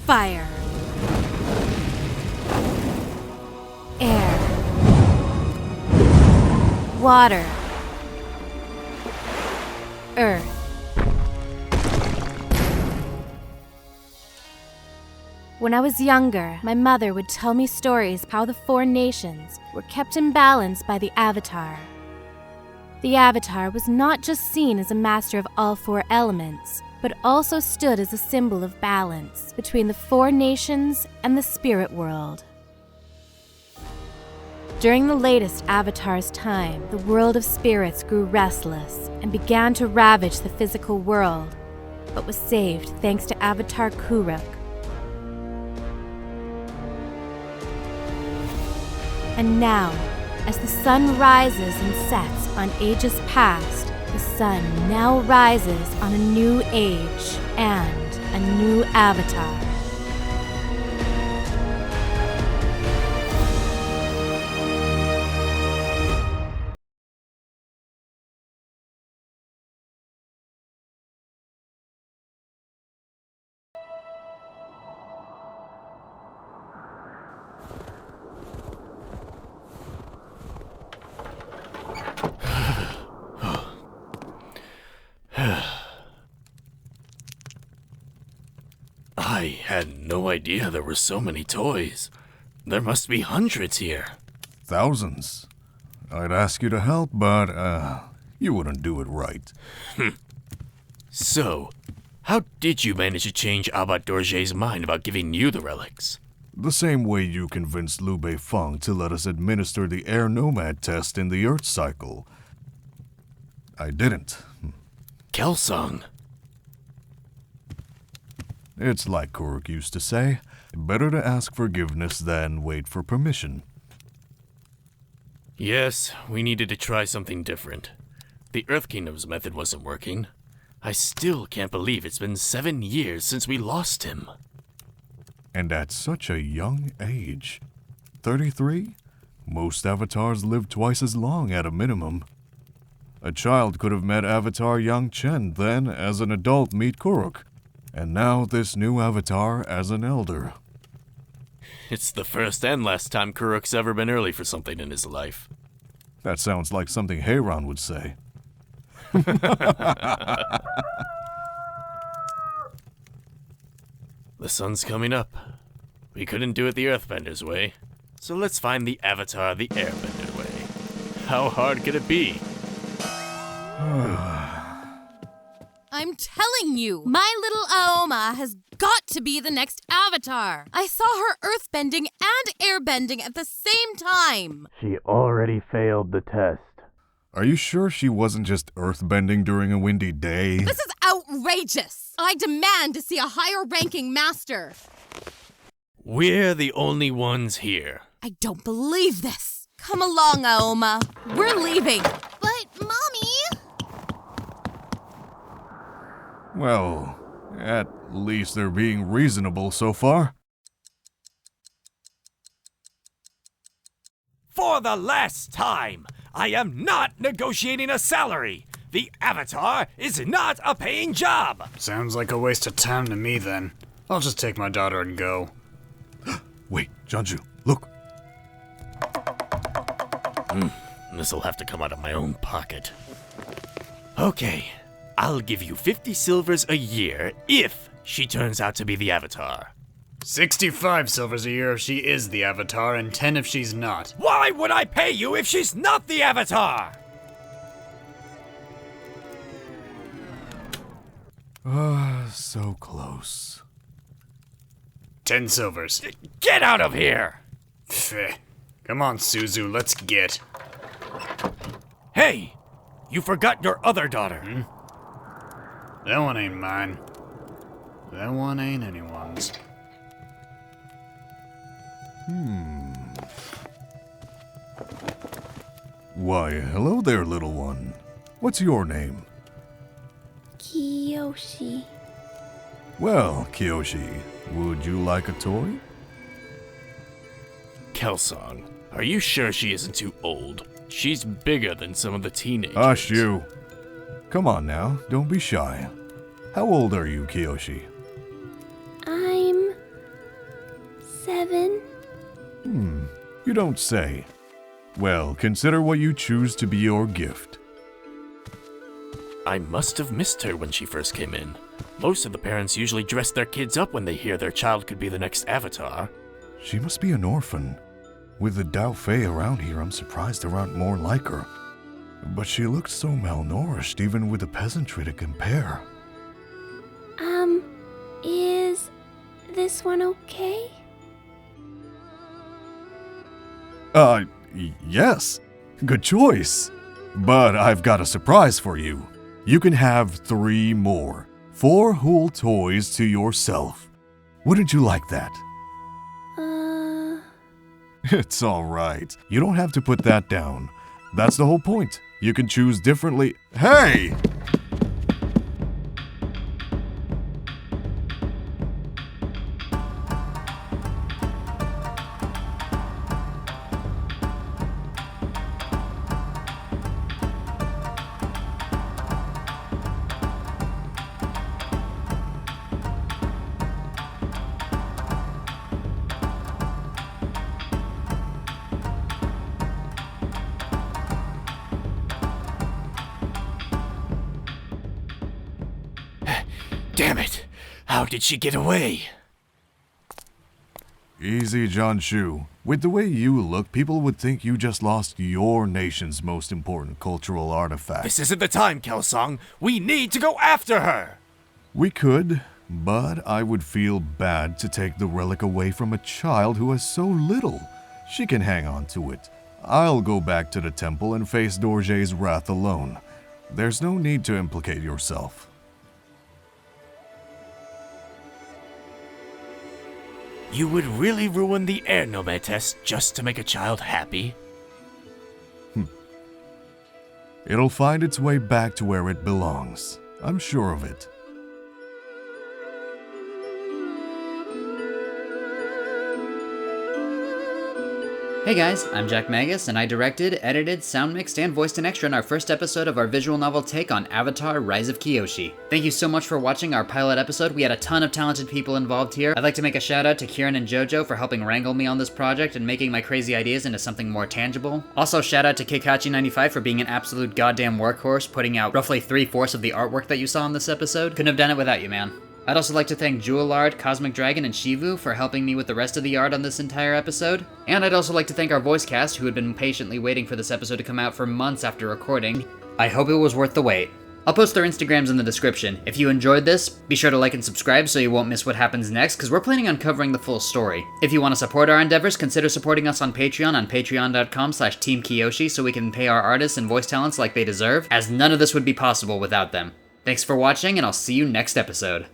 Fire. Air. Water. Earth. When I was younger, my mother would tell me stories of how the four nations were kept in balance by the Avatar. The Avatar was not just seen as a master of all four elements, but also stood as a symbol of balance between the four nations and the spirit world. During the latest Avatar's time, the world of spirits grew restless and began to ravage the physical world, but was saved thanks to Avatar Kuruk. And now, as the sun rises and sets on ages past, the sun now rises on a new age and a new Avatar. I had no idea there were so many toys. There must be hundreds here. Thousands. I'd ask you to help, but, you wouldn't do it right. So, how did you manage to change Abbot Dorje's mind about giving you the relics? The same way you convinced Liu Beifeng to let us administer the Air Nomad test in the Earth cycle. I didn't. Kelsang. It's like Kuruk used to say, better to ask forgiveness than wait for permission. Yes, we needed to try something different. The Earth Kingdom's method wasn't working. I still can't believe it's been 7 years since we lost him. And at such a young age. 33? Most avatars live twice as long at a minimum. A child could have met Avatar Yang Chen, then as an adult meet Kuruk. And now this new Avatar as an elder. It's the first and last time Kuruk's ever been early for something in his life. That sounds like something Heiran would say. The sun's coming up. We couldn't do it the Earthbender's way, so let's find the Avatar the Airbender way. How hard could it be? I'm telling you, my little Aoma has got to be the next Avatar. I saw her earthbending and airbending at the same time. She already failed the test. Are you sure she wasn't just earthbending during a windy day? This is outrageous. I demand to see a higher-ranking master. We're the only ones here. I don't believe this. Come along, Aoma. We're leaving. But, Mommy... Well, at least they're being reasonable so far. For the last time, I am not negotiating a salary. The Avatar is not a paying job. Sounds like a waste of time to me then. I'll just take my daughter and go. Wait, Jianzhu, look. This'll have to come out of my own pocket. Okay, I'll give you 50 silvers a year if she turns out to be the Avatar. 65 silvers a year if she is the Avatar, and 10 if she's not. Why would I pay you if she's not the Avatar? So close. 10 silvers. Get out of here! Pfeh. Come on, Suzu, let's get. Hey, you forgot your other daughter. That one ain't mine. That one ain't anyone's. Why, hello there, little one. What's your name? Kyoshi. Well, Kyoshi, would you like a toy? Kelsang, are you sure she isn't too old? She's bigger than some of the teenagers. Hush you. Come on now, don't be shy. How old are you, Kyoshi? I'm 7. You don't say. Well, consider what you choose to be your gift. I must have missed her when she first came in. Most of the parents usually dress their kids up when they hear their child could be the next Avatar. She must be an orphan. With the Dao Fei around here, I'm surprised there aren't more like her. But she looked so malnourished, even with the peasantry to compare. Is this one okay? Yes. Good choice. But I've got a surprise for you. You can have 3 more. 4 whole toys to yourself. Wouldn't you like that? It's alright. You don't have to put that down. That's the whole point. You can choose differently. Hey! Damn it! How did she get away? Easy, Jianzhu. With the way you look, people would think you just lost your nation's most important cultural artifact. This isn't the time, Kelsang. We need to go after her. We could, but I would feel bad to take the relic away from a child who has so little. She can hang on to it. I'll go back to the temple and face Dorje's wrath alone. There's no need to implicate yourself. You would really ruin the Air Nomad test just to make a child happy? It'll find its way back to where it belongs. I'm sure of it. Hey guys, I'm Jack Magus, and I directed, edited, sound mixed, and voiced an extra in our first episode of our visual novel take on Avatar Rise of Kyoshi. Thank you so much for watching our pilot episode. We had a ton of talented people involved here. I'd like to make a shout out to Kieran and Jojo for helping wrangle me on this project and making my crazy ideas into something more tangible. Also shout out to Kikachi95 for being an absolute goddamn workhorse, putting out roughly 3/4 of the artwork that you saw in this episode. Couldn't have done it without you, man. I'd also like to thank Jewelard, Cosmic Dragon, and Shivu for helping me with the rest of the art on this entire episode. And I'd also like to thank our voice cast, who had been patiently waiting for this episode to come out for months after recording. I hope it was worth the wait. I'll post their Instagrams in the description. If you enjoyed this, be sure to like and subscribe so you won't miss what happens next, because we're planning on covering the full story. If you want to support our endeavors, consider supporting us on patreon.com/Team Kyoshi so we can pay our artists and voice talents like they deserve, as none of this would be possible without them. Thanks for watching, and I'll see you next episode.